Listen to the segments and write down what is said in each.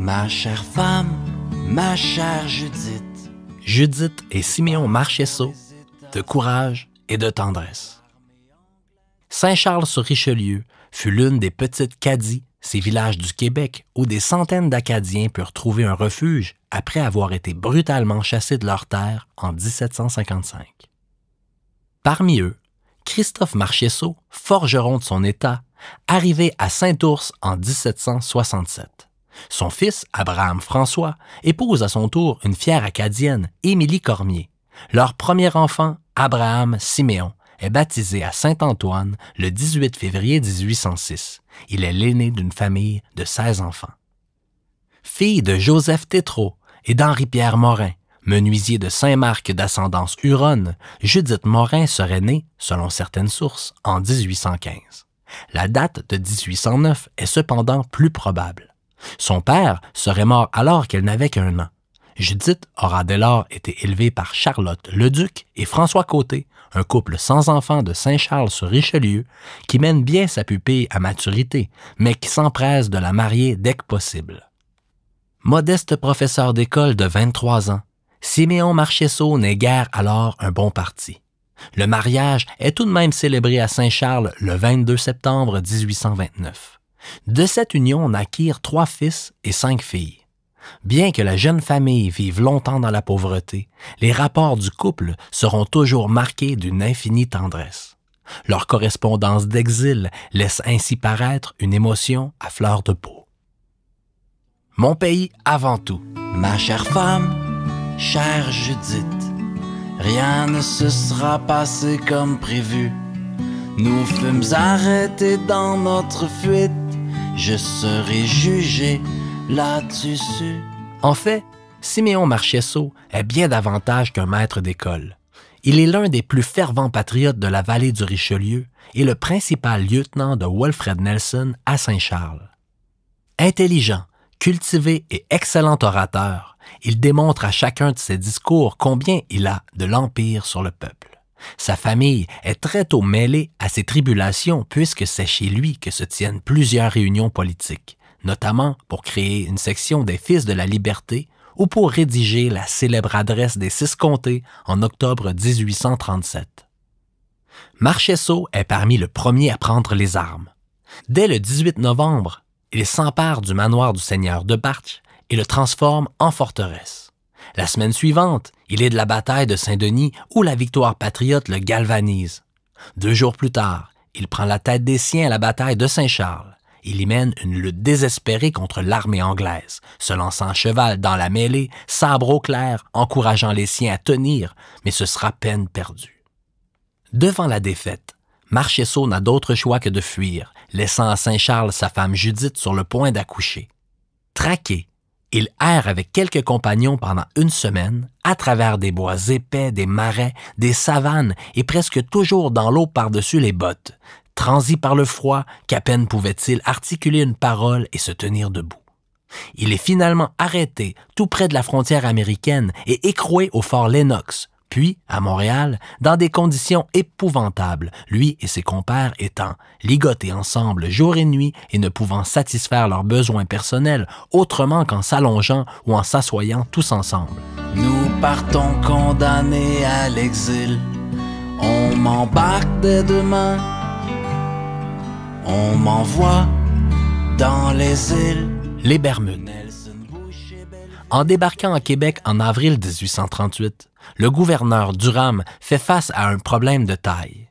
Ma chère femme, ma chère Judith. Judith et Siméon Marchesso, de courage et de tendresse. Saint-Charles-sur-Richelieu fut l'une des petites caddies, ces villages du Québec où des centaines d'Acadiens purent trouver un refuge après avoir été brutalement chassés de leurs terres en 1755. Parmi eux, Christophe Marchesso, forgeron de son état, arrivé à Saint-Ours en 1767. Son fils, Abraham François, épouse à son tour une fière Acadienne, Émilie Cormier. Leur premier enfant, Abraham Siméon, est baptisé à Saint-Antoine le 18 février 1806. Il est l'aîné d'une famille de 16 enfants. Fille de Joseph Tétrault et d'Henri-Pierre Morin, menuisier de Saint-Marc d'ascendance huronne, Judith Morin serait née, selon certaines sources, en 1815. La date de 1809 est cependant plus probable. Son père serait mort alors qu'elle n'avait qu'1 an. Judith aura dès lors été élevée par Charlotte Leduc et François Côté, un couple sans enfant de Saint-Charles-sur-Richelieu qui mène bien sa pupille à maturité, mais qui s'empresse de la marier dès que possible. Modeste professeur d'école de 23 ans, Siméon Marchesso n'est guère alors un bon parti. Le mariage est tout de même célébré à Saint-Charles le 22 septembre 1829. De cette union naquirent 3 fils et 5 filles. Bien que la jeune famille vive longtemps dans la pauvreté, les rapports du couple seront toujours marqués d'une infinie tendresse. Leur correspondance d'exil laisse ainsi paraître une émotion à fleur de peau. Mon pays avant tout. Ma chère femme, chère Judith, rien ne se sera passé comme prévu. Nous fûmes arrêtés dans notre fuite. Je serai jugé là-dessus. En fait, Siméon Marchesso est bien davantage qu'un maître d'école. Il est l'un des plus fervents patriotes de la vallée du Richelieu et le principal lieutenant de Wilfred Nelson à Saint-Charles. Intelligent, cultivé et excellent orateur, il démontre à chacun de ses discours combien il a de l'empire sur le peuple. Sa famille est très tôt mêlée à ses tribulations puisque c'est chez lui que se tiennent plusieurs réunions politiques, notamment pour créer une section des Fils de la Liberté ou pour rédiger la célèbre adresse des 6 comtés en octobre 1837. Marchesso est parmi le premier à prendre les armes. Dès le 18 novembre, il s'empare du manoir du seigneur de Barthes et le transforme en forteresse. La semaine suivante, il est de la bataille de Saint-Denis où la victoire patriote le galvanise. 2 jours plus tard, il prend la tête des siens à la bataille de Saint-Charles. Il y mène une lutte désespérée contre l'armée anglaise, se lançant à cheval dans la mêlée, sabre au clair, encourageant les siens à tenir, mais ce sera peine perdue. Devant la défaite, Marchesso n'a d'autre choix que de fuir, laissant à Saint-Charles sa femme Judith sur le point d'accoucher. Traqué, il erre avec quelques compagnons pendant 1 semaine, à travers des bois épais, des marais, des savanes et presque toujours dans l'eau par-dessus les bottes, transi par le froid qu'à peine pouvait-il articuler une parole et se tenir debout. Il est finalement arrêté tout près de la frontière américaine et écroué au fort Lennox, puis, à Montréal, dans des conditions épouvantables, lui et ses compères étant ligotés ensemble jour et nuit et ne pouvant satisfaire leurs besoins personnels autrement qu'en s'allongeant ou en s'assoyant tous ensemble. Nous partons condamnés à l'exil. On m'embarque dès demain. On m'envoie dans les îles. Les Bermudes. En débarquant à Québec en avril 1838, le gouverneur Durham fait face à un problème de taille.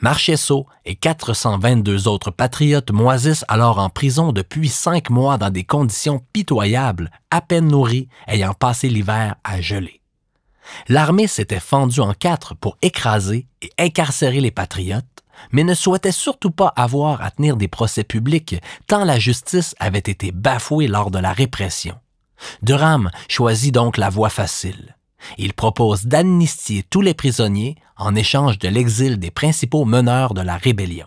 Marchesso et 422 autres patriotes moisissent alors en prison depuis 5 mois dans des conditions pitoyables, à peine nourris, ayant passé l'hiver à geler. L'armée s'était fendue en 4 pour écraser et incarcérer les patriotes, mais ne souhaitait surtout pas avoir à tenir des procès publics tant la justice avait été bafouée lors de la répression. Durham choisit donc la voie facile. Il propose d'amnistier tous les prisonniers en échange de l'exil des principaux meneurs de la rébellion.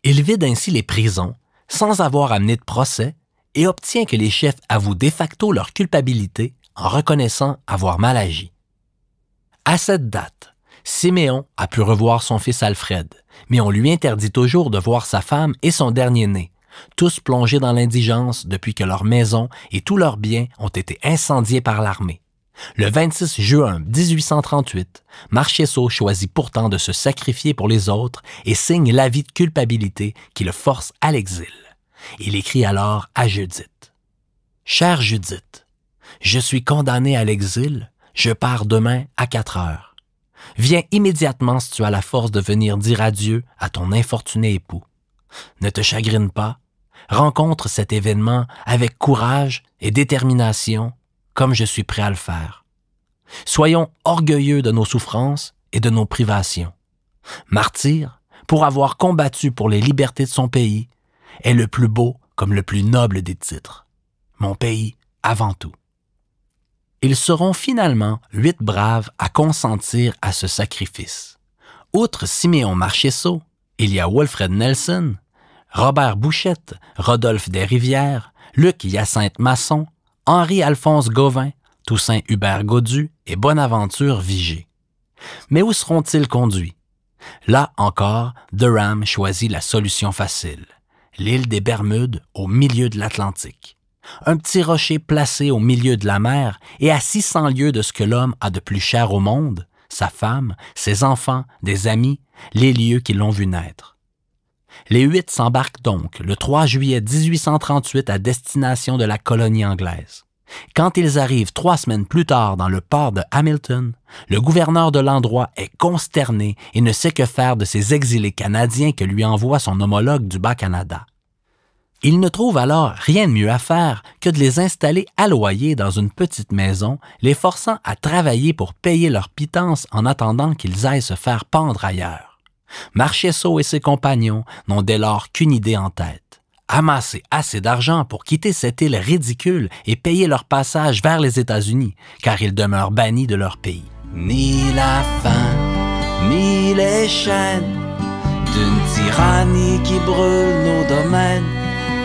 Il vide ainsi les prisons sans avoir amené de procès et obtient que les chefs avouent de facto leur culpabilité en reconnaissant avoir mal agi. À cette date, Siméon a pu revoir son fils Alfred, mais on lui interdit toujours de voir sa femme et son dernier-né, tous plongés dans l'indigence depuis que leurs maisons et tous leurs biens ont été incendiés par l'armée. Le 26 juin 1838, Marchesso choisit pourtant de se sacrifier pour les autres et signe l'avis de culpabilité qui le force à l'exil. Il écrit alors à Judith. « Chère Judith, je suis condamné à l'exil, je pars demain à 4 heures. Viens immédiatement si tu as la force de venir dire adieu à ton infortuné époux. Ne te chagrine pas, rencontre cet événement avec courage et détermination, comme je suis prêt à le faire. Soyons orgueilleux de nos souffrances et de nos privations. Martyr, pour avoir combattu pour les libertés de son pays, est le plus beau comme le plus noble des titres. Mon pays avant tout. » Ils seront finalement 8 braves à consentir à ce sacrifice. Outre Siméon Marchesso, il y a Wilfred Nelson, Robert Bouchette, Rodolphe Desrivières, Luc-Hyacinthe Masson, Henri-Alphonse Gauvin, Toussaint Hubert Godu et Bonaventure Vigée. Mais où seront-ils conduits? Là encore, Durham choisit la solution facile, l'île des Bermudes au milieu de l'Atlantique. Un petit rocher placé au milieu de la mer et à 600 lieues de ce que l'homme a de plus cher au monde, sa femme, ses enfants, des amis, les lieux qui l'ont vu naître. Les 8 s'embarquent donc le 3 juillet 1838 à destination de la colonie anglaise. Quand ils arrivent 3 semaines plus tard dans le port de Hamilton, le gouverneur de l'endroit est consterné et ne sait que faire de ces exilés canadiens que lui envoie son homologue du Bas-Canada. Il ne trouve alors rien de mieux à faire que de les installer à loyer dans une petite maison, les forçant à travailler pour payer leur pitance en attendant qu'ils aillent se faire pendre ailleurs. Marchesso et ses compagnons n'ont dès lors qu'une idée en tête. Amasser assez d'argent pour quitter cette île ridicule et payer leur passage vers les États-Unis, car ils demeurent bannis de leur pays. Ni la faim, ni les chaînes d'une tyrannie qui brûle nos domaines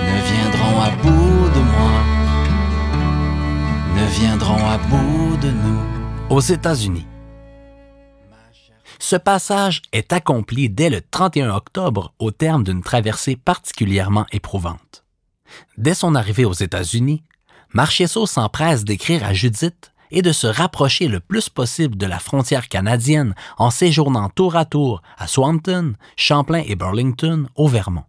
ne viendront à bout de moi, ne viendront à bout de nous. Aux États-Unis. Ce passage est accompli dès le 31 octobre au terme d'une traversée particulièrement éprouvante. Dès son arrivée aux États-Unis, Marchesso s'empresse d'écrire à Judith et de se rapprocher le plus possible de la frontière canadienne en séjournant tour à tour à Swanton, Champlain et Burlington, au Vermont.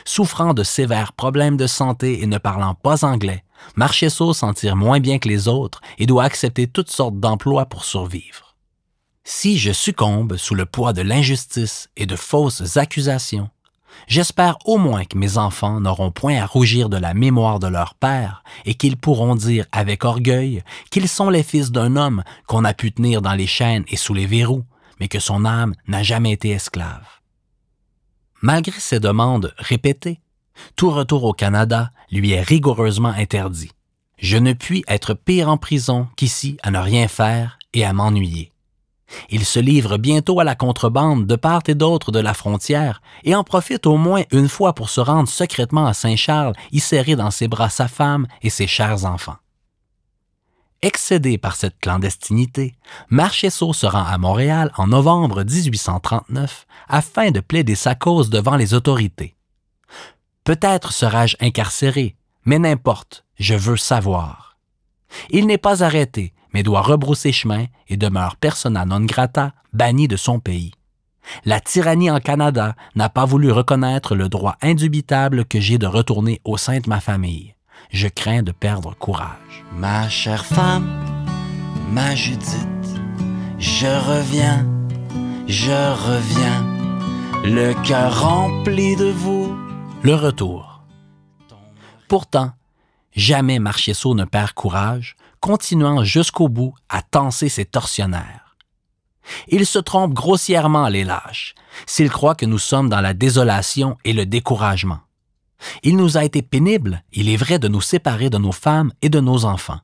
Souffrant de sévères problèmes de santé et ne parlant pas anglais, Marchesso s'en tire moins bien que les autres et doit accepter toutes sortes d'emplois pour survivre. Si je succombe sous le poids de l'injustice et de fausses accusations, j'espère au moins que mes enfants n'auront point à rougir de la mémoire de leur père et qu'ils pourront dire avec orgueil qu'ils sont les fils d'un homme qu'on a pu tenir dans les chaînes et sous les verrous, mais que son âme n'a jamais été esclave. Malgré ces demandes répétées, tout retour au Canada lui est rigoureusement interdit. Je ne puis être pire en prison qu'ici à ne rien faire et à m'ennuyer. Il se livre bientôt à la contrebande de part et d'autre de la frontière et en profite au moins une fois pour se rendre secrètement à Saint-Charles, y serrer dans ses bras sa femme et ses chers enfants. Excédé par cette clandestinité, Marchesso se rend à Montréal en novembre 1839 afin de plaider sa cause devant les autorités. Peut-être serai-je incarcéré, mais n'importe, je veux savoir. Il n'est pas arrêté, mais doit rebrousser chemin et demeure persona non grata, banni de son pays. La tyrannie en Canada n'a pas voulu reconnaître le droit indubitable que j'ai de retourner au sein de ma famille. Je crains de perdre courage. Ma chère femme, ma Judith, je reviens, le cœur rempli de vous. Le retour. Pourtant, jamais Marchesso ne perd courage, continuant jusqu'au bout à tancer ses tortionnaires. Ils se trompent grossièrement, les lâches, s'ils croient que nous sommes dans la désolation et le découragement. Il nous a été pénible, il est vrai, de nous séparer de nos femmes et de nos enfants.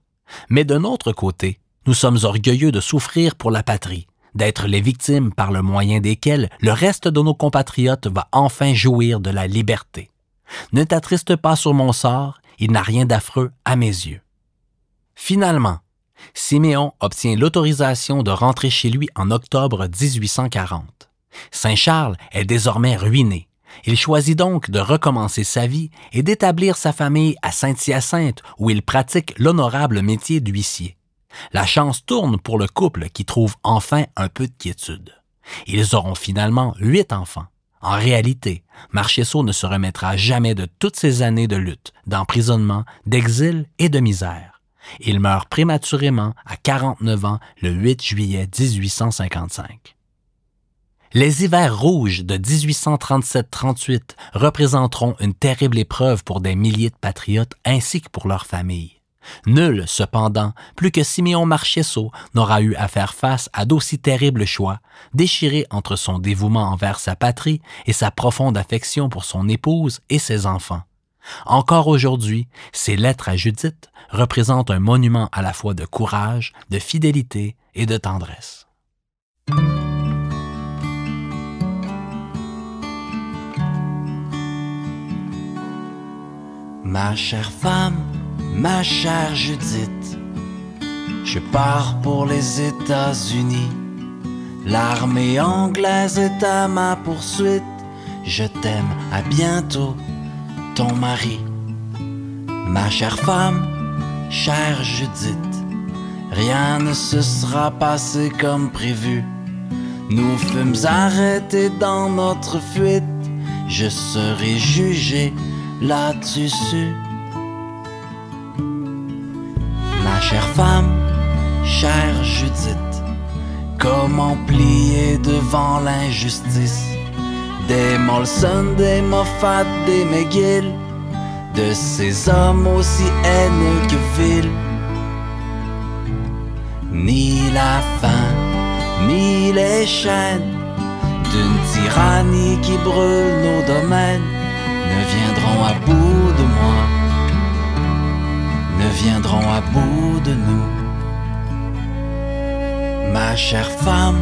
Mais de notre côté, nous sommes orgueilleux de souffrir pour la patrie, d'être les victimes par le moyen desquelles le reste de nos compatriotes va enfin jouir de la liberté. Ne t'attriste pas sur mon sort, il n'a rien d'affreux à mes yeux. Finalement, Siméon obtient l'autorisation de rentrer chez lui en octobre 1840. Saint-Charles est désormais ruiné. Il choisit donc de recommencer sa vie et d'établir sa famille à Saint-Hyacinthe où il pratique l'honorable métier d'huissier. La chance tourne pour le couple qui trouve enfin un peu de quiétude. Ils auront finalement 8 enfants. En réalité, Marchesso ne se remettra jamais de toutes ces années de lutte, d'emprisonnement, d'exil et de misère. Il meurt prématurément à 49 ans le 8 juillet 1855. Les hivers rouges de 1837-38 représenteront une terrible épreuve pour des milliers de patriotes ainsi que pour leurs familles. Nul, cependant, plus que Siméon Marchesso, n'aura eu à faire face à d'aussi terribles choix, déchirés entre son dévouement envers sa patrie et sa profonde affection pour son épouse et ses enfants. Encore aujourd'hui, ses lettres à Judith représentent un monument à la fois de courage, de fidélité et de tendresse. Ma chère femme, ma chère Judith, je pars pour les États-Unis. L'armée anglaise est à ma poursuite. Je t'aime, à bientôt, ton mari. Ma chère femme, chère Judith, rien ne se sera passé comme prévu. Nous fûmes arrêtés dans notre fuite. Je serai jugé là-dessus. Ma chère femme, chère Judith, comment plier devant l'injustice des Molson, des Moffat, des McGill, de ces hommes aussi haineux que vils. Ni la faim, ni les chaînes d'une tyrannie qui brûle nos domaines ne viendront à bout de moi, ne viendront à bout de nous. Ma chère femme,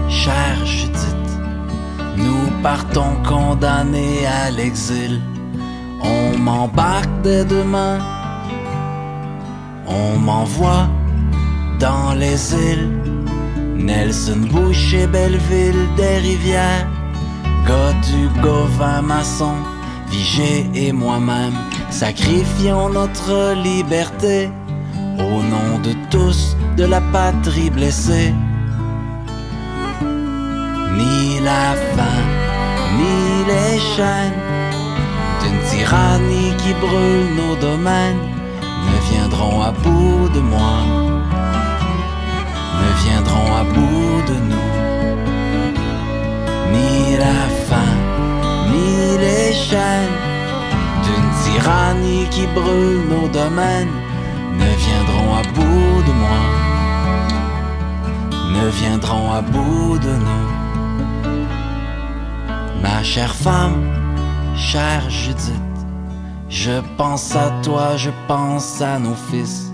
chère Judith, nous partons condamnés à l'exil. On m'embarque dès demain, on m'envoie dans les îles. Nelson, Boucher, Belleville, des rivières, Godu, Gauvin, Masson, Vigée et moi-même sacrifions notre liberté au nom de tous, de la patrie blessée. Ni la faim, ni les chaînes d'une tyrannie qui brûle nos domaines ne viendront à bout de moi, ne viendront à bout de nous. Ni la faim, ni les chaînes d'une tyrannie qui brûle nos domaines ne viendront à bout de moi, ne viendront à bout de nous. Ma chère femme, chère Judith, je pense à toi, je pense à nos fils,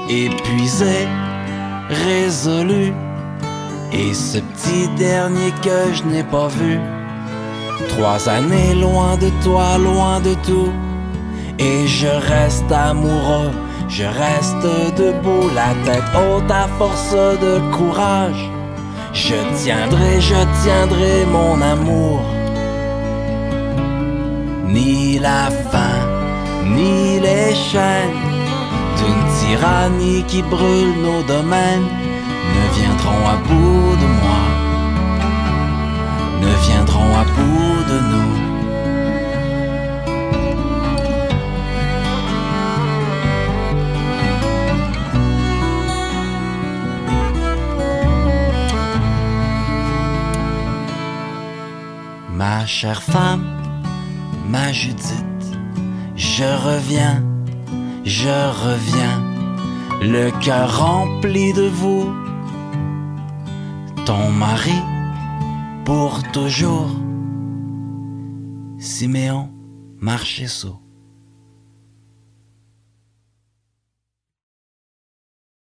épuisés, résolus, et ce petit dernier que je n'ai pas vu. 3 années loin de toi, loin de tout, et je reste amoureux, je reste debout, la tête haute à force de courage. Je tiendrai mon amour. Ni la faim, ni les chaînes d'une tyrannie qui brûle nos domaines ne viendront à bout de moi, ne viendront à bout de nous. Ma chère femme, ma Judith, je reviens, le cœur rempli de vous, ton mari pour toujours, Siméon Marchesso.